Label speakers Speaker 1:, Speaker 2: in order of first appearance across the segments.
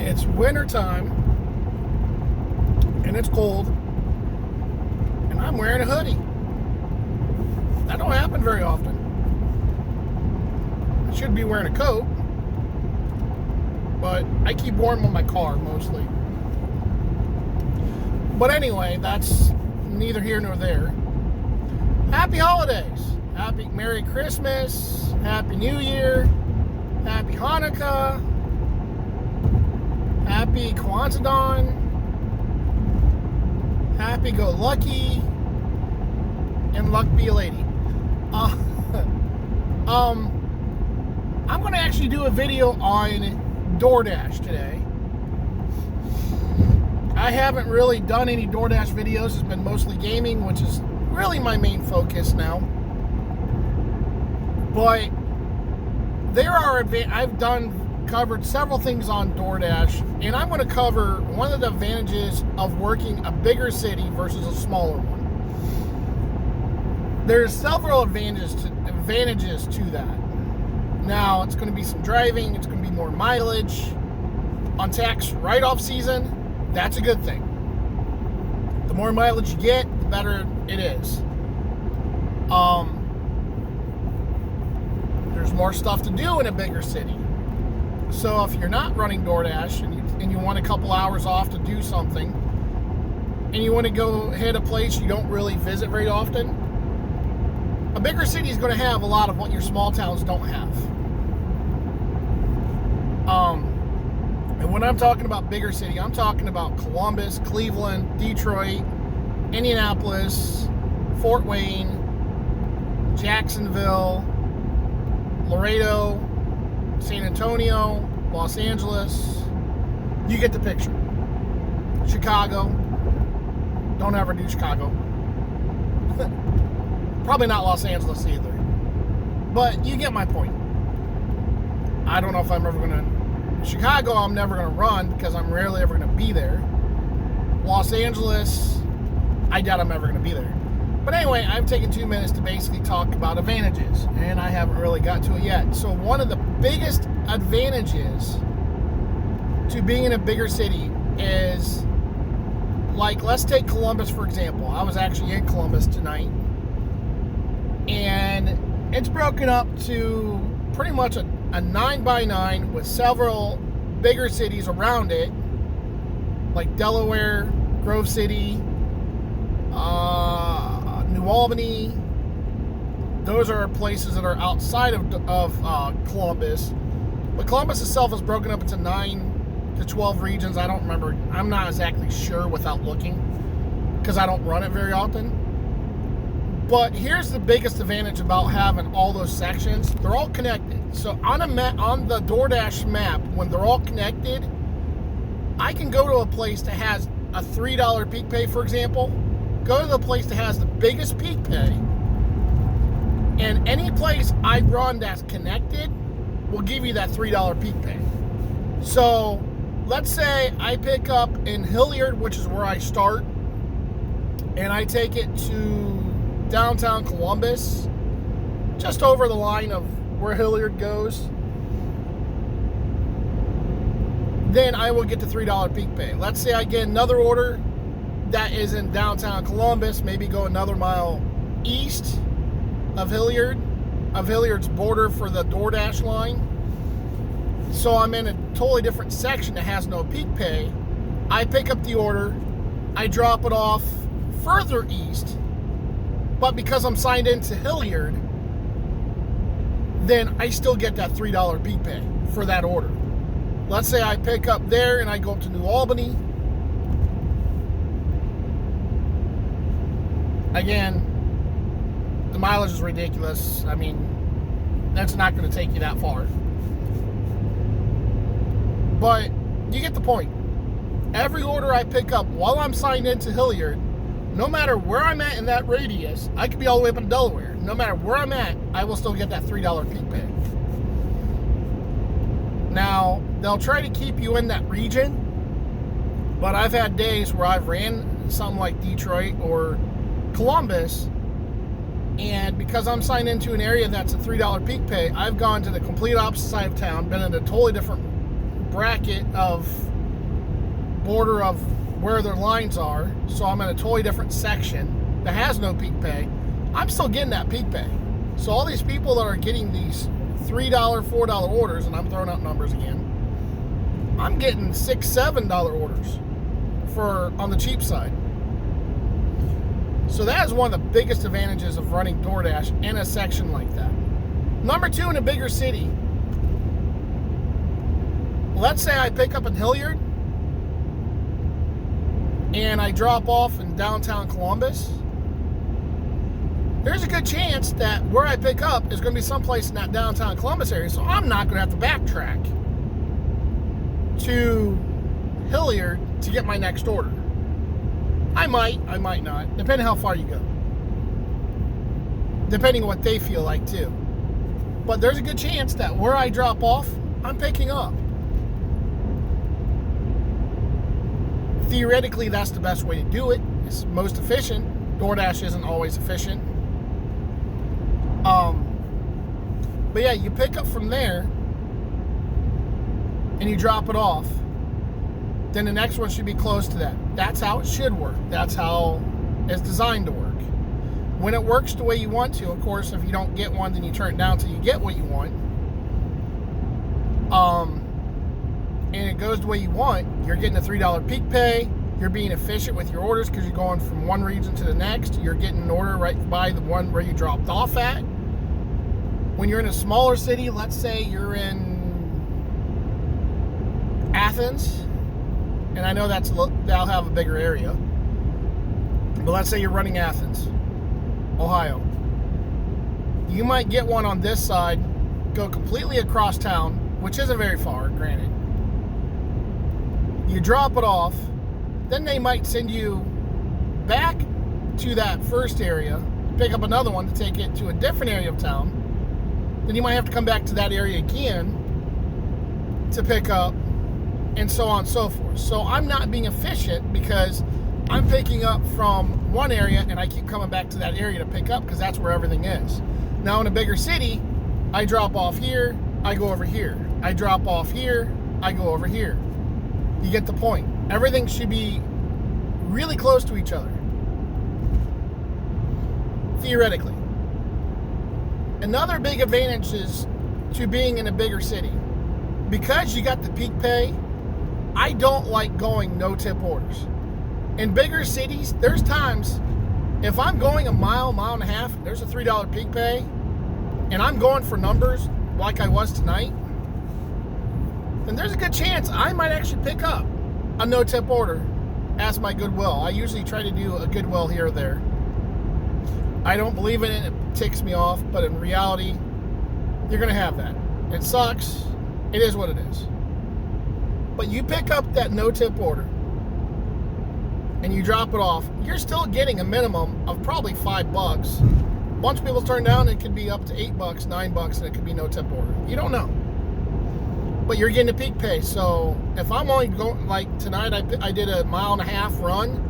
Speaker 1: It's winter time, and it's cold, and I'm wearing a hoodie. That don't happen very often. I should be wearing a coat, but I keep warm on my car mostly. But anyway, that's neither here nor there. Happy holidays. Happy Merry Christmas. Happy New Year. Happy Hanukkah. Happy Kwanzaa. Happy Go Lucky. And luck be a lady. I'm going to actually do a video on DoorDash today. I haven't really done any DoorDash videos. It's been mostly gaming, which is really my main focus now. But I've covered several things on DoorDash, and I'm going to cover one of the advantages of working a bigger city versus a smaller one. There's several advantages to that. Now, it's going to be some driving, it's going to be more mileage. On tax write-off season, that's a good thing. The more mileage you get, the better it is. There's more stuff to do in a bigger city. So if you're not running DoorDash and you want a couple hours off to do something, and you want to go hit a place you don't really visit very often, a bigger city is going to have a lot of what your small towns don't have. And when I'm talking about bigger city, I'm talking about Columbus, Cleveland, Detroit, Indianapolis, Fort Wayne, Jacksonville, Laredo, San Antonio, Los Angeles. You get the picture. Chicago. Don't ever do Chicago. Probably not Los Angeles either. But you get my point. I don't know if I'm ever going to... Chicago, I'm never going to run because I'm rarely ever going to be there. Los Angeles, I doubt I'm ever going to be there. But anyway, I've taken 2 minutes to basically talk about advantages, and I haven't really got to it yet. So one of the biggest advantages to being in a bigger city is, like, let's take Columbus, for example. I was actually in Columbus tonight, and it's broken up to pretty much a 9x9 with several bigger cities around it, like Delaware, Grove City, New Albany. Those are places that are outside of Columbus. But Columbus itself is broken up into 9 to 12 regions. I don't remember. I'm not exactly sure without looking because I don't run it very often. But here's the biggest advantage about having all those sections. They're all connected. So on the DoorDash map, when they're all connected, I can go to a place that has a $3 peak pay, for example. Go to the place that has the biggest peak pay, and any place I run that's connected will give you that $3 peak pay. So let's say I pick up in Hilliard, which is where I start, and I take it to downtown Columbus, just over the line of where Hilliard goes, then I will get the $3 peak pay. Let's say I get another order that is in downtown Columbus, maybe go another mile east of Hilliard's border for the DoorDash line. So I'm in a totally different section that has no peak pay. I pick up the order, I drop it off further east, but because I'm signed into Hilliard, then I still get that $3 peak pay for that order. Let's say I pick up there and I go up to New Albany. Again, the mileage is ridiculous. I mean, that's not going to take you that far. But you get the point. Every order I pick up while I'm signed into Hilliard, no matter where I'm at in that radius, I could be all the way up in Delaware. No matter where I'm at, I will still get that $3 peak pay. Now, they'll try to keep you in that region, but I've had days where I've ran something like Detroit or Columbus, and because I'm signed into an area that's a $3 peak pay, I've gone to the complete opposite side of town, been in a totally different bracket of border of where their lines are, so I'm in a totally different section that has no peak pay, I'm still getting that peak pay. So all these people that are getting these $3, $4 orders, and I'm throwing out numbers again, I'm getting $6, $7 orders for on the cheap side. So that is one of the biggest advantages of running DoorDash in a section like that. Number two, in a bigger city, let's say I pick up in Hilliard and I drop off in downtown Columbus. There's a good chance that where I pick up is going to be someplace in that downtown Columbus area, so I'm not going to have to backtrack to Hilliard to get my next order. I might not, depending how far you go. Depending on what they feel like too. But there's a good chance that where I drop off, I'm picking up. Theoretically, that's the best way to do it. It's most efficient. DoorDash isn't always efficient. But yeah, you pick up from there and you drop it off. Then the next one should be close to that. That's how it should work. That's how it's designed to work. When it works the way you want to, of course, if you don't get one, then you turn it down until you get what you want. And it goes the way you want. You're getting a $3 peak pay. You're being efficient with your orders because you're going from one region to the next. You're getting an order right by the one where you dropped off at. When you're in a smaller city, let's say you're in Athens, and I know that'll have a bigger area, but let's say you're running Athens, Ohio. You might get one on this side, go completely across town, which isn't very far, granted. You drop it off, then they might send you back to that first area, pick up another one to take it to a different area of town. Then you might have to come back to that area again to pick up, and so on and so forth. So I'm not being efficient because I'm picking up from one area and I keep coming back to that area to pick up because that's where everything is. Now in a bigger city, I drop off here, I go over here. I drop off here, I go over here. You get the point. Everything should be really close to each other. Theoretically. Another big advantage is to being in a bigger city. Because you got the peak pay, I don't like going no-tip orders. In bigger cities, there's times, if I'm going a mile and a half, there's a $3 peak pay, and I'm going for numbers like I was tonight, then there's a good chance I might actually pick up a no-tip order as my goodwill. I usually try to do a goodwill here or there. I don't believe in it. It ticks me off, but in reality, you're going to have that. It sucks. It is what it is. But you pick up that no-tip order and you drop it off, you're still getting a minimum of probably $5. A bunch of people turn down, it could be up to $8, $9, and it could be no-tip order. You don't know. But you're getting a peak pay. So if I'm only going, like tonight, I did a mile and a half run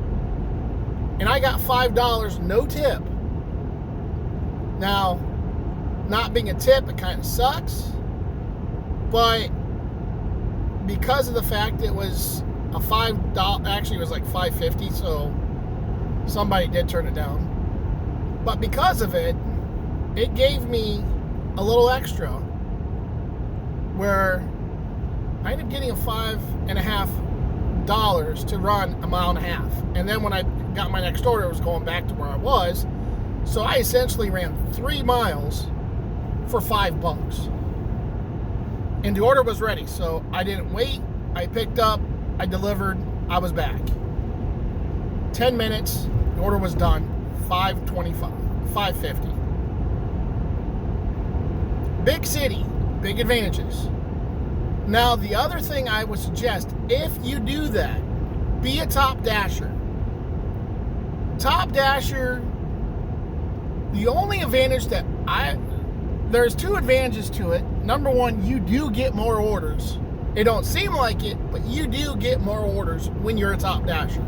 Speaker 1: and I got $5 no tip. Now, not being a tip, it kind of sucks, but because of the fact it was a $5, actually it was like $5.50, so somebody did turn it down. But because of it, it gave me a little extra where I ended up getting a $5.50 to run a mile and a half. And then when I got my next order, it was going back to where I was. So I essentially ran 3 miles for $5. And the order was ready. So I didn't wait. I picked up, I delivered, I was back. 10 minutes, the order was done. $5.50. Big city, big advantages. Now, the other thing I would suggest, if you do that, be a top dasher. Top dasher, the only advantage that there's 2 advantages to it. Number one, you do get more orders. It don't seem like it, but you do get more orders when you're a top dasher.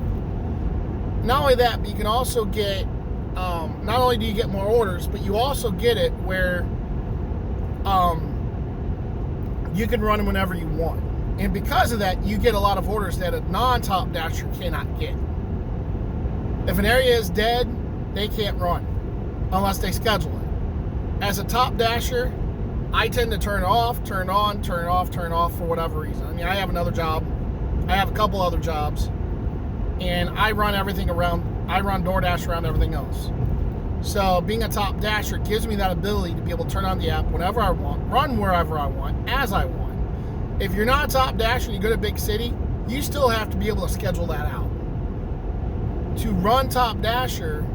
Speaker 1: Not only that, but you can also get, not only do you get more orders, but you also get it where you can run them whenever you want. And because of that, you get a lot of orders that a non-top dasher cannot get. If an area is dead, they can't run unless they schedule it. As a top dasher, I tend to turn off, turn on, turn off, turn off for whatever reason. I mean, I have another job. I have a couple other jobs. And I run everything around, I run DoorDash around everything else. So being a top dasher gives me that ability to be able to turn on the app whenever I want, run wherever I want, as I want. If you're not a top dasher and you go to a big city, you still have to be able to schedule that out. To run top dasher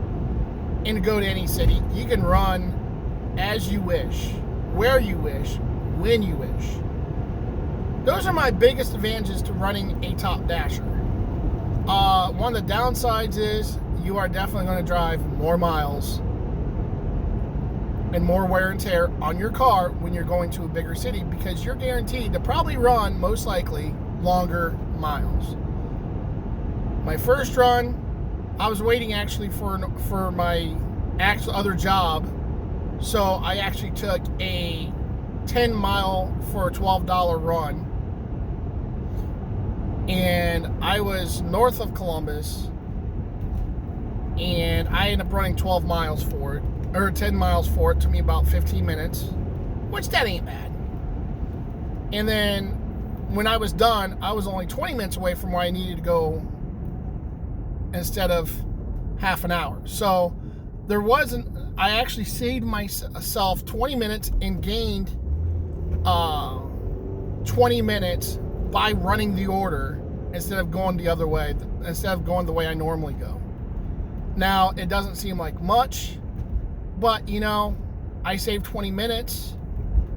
Speaker 1: and to go to any city, you can run as you wish, where you wish, when you wish. Those are my biggest advantages to running a top dasher. One of the downsides is you are definitely going to drive more miles and more wear and tear on your car when you're going to a bigger city, because you're guaranteed to probably run, most likely, longer miles. My first run, I was waiting actually for my actual other job, so I actually took a 10 mile for a $12 run, and I was north of Columbus, and I ended up running 12 miles for it, or 10 miles for it. Took me about 15 minutes, which that ain't bad. And then when I was done, I was only 20 minutes away from where I needed to go instead of half an hour. So there wasn't, I actually saved myself 20 minutes and gained 20 minutes by running the order instead of going the other way, instead of going the way I normally go. Now, it doesn't seem like much, but, you know, I saved 20 minutes,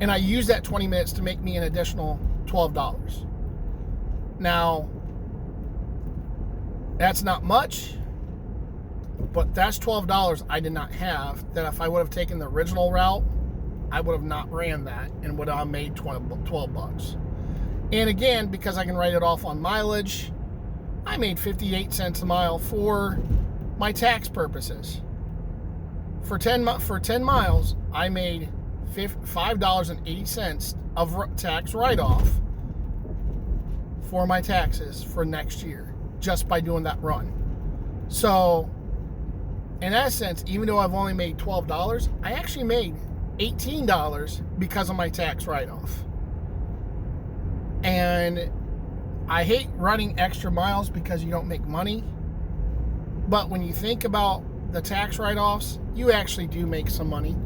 Speaker 1: and I used that 20 minutes to make me an additional $12. Now, that's not much, but that's $12 I did not have, that if I would have taken the original route, I would have not ran that and would have made 12 bucks. And again, because I can write it off on mileage, I made 58 cents a mile for my tax purposes. For 10 miles, I made $5.80 of tax write-off for my taxes for next year, just by doing that run. So, in that sense, even though I've only made $12, I actually made $18 because of my tax write-off. And I hate running extra miles because you don't make money. But when you think about the tax write-offs, you actually do make some money.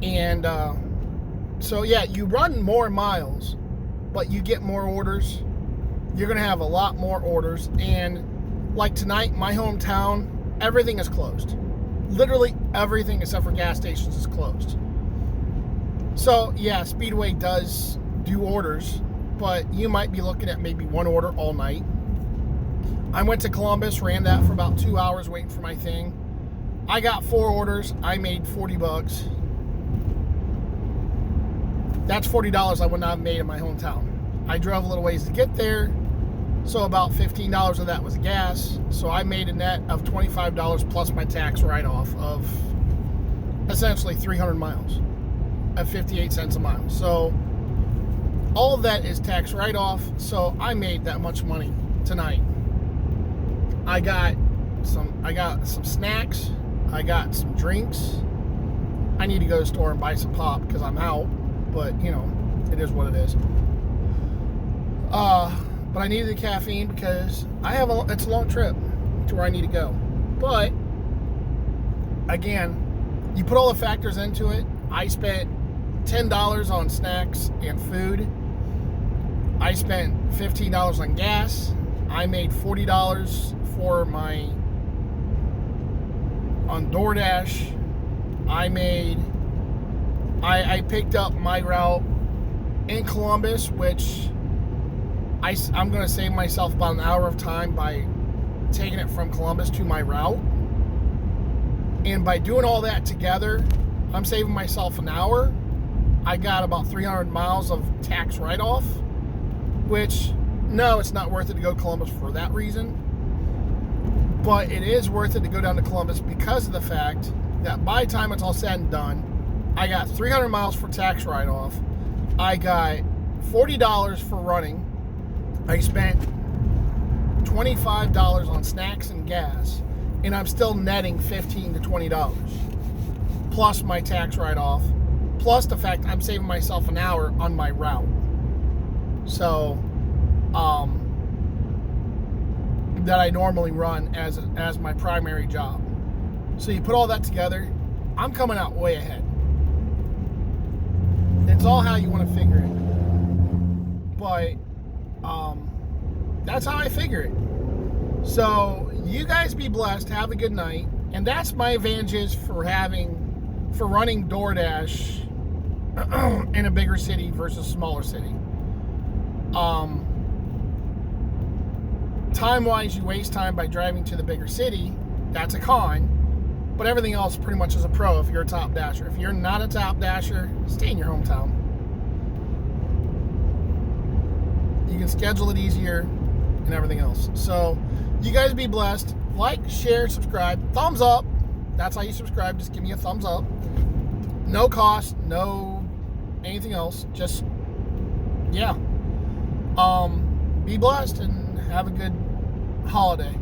Speaker 1: And so yeah, you run more miles, but you get more orders. You're going to have a lot more orders. And like tonight, my hometown, everything is closed. Literally everything except for gas stations is closed. So yeah, Speedway does do orders, but you might be looking at maybe one order all night. I went to Columbus, ran that for about 2 hours waiting for my thing. I got 4 orders. I made 40 bucks. That's $40 I would not have made in my hometown. I drove a little ways to get there, so about $15 of that was gas. So I made a net of $25 plus my tax write-off of essentially 300 miles at 58 cents a mile. So all of that is tax write-off, so I made that much money tonight. I got some snacks, I got some drinks. I need to go to the store and buy some pop because I'm out, but you know, it is what it is. But I needed the caffeine because it's a long trip to where I need to go. But again, you put all the factors into it. I spent $10 on snacks and food. I spent $15 on gas. I made $40 for on DoorDash. I picked up my route in Columbus, which I'm going to save myself about an hour of time by taking it from Columbus to my route. And by doing all that together, I'm saving myself an hour. I got about 300 miles of tax write-off, which, no, it's not worth it to go to Columbus for that reason. But it is worth it to go down to Columbus because of the fact that by the time it's all said and done, I got 300 miles for tax write-off. I got $40 for running. I spent $25 on snacks and gas, and I'm still netting $15 to $20 plus my tax write-off, plus the fact I'm saving myself an hour on my route. So that I normally run as my primary job. So you put all that together, I'm coming out way ahead. It's all how you want to figure it. But that's how I figure it. So you guys be blessed, have a good night. And that's my advantages for running DoorDash in a bigger city versus smaller city. Time-wise, you waste time by driving to the bigger city. That's a con. But everything else pretty much is a pro if you're a top dasher. If you're not a top dasher, stay in your hometown. You can schedule it easier and everything else. So you guys be blessed. Like, share, subscribe. Thumbs up. That's how you subscribe. Just give me a thumbs up. No cost, no anything else. Just, yeah. Be blessed and have a good holiday.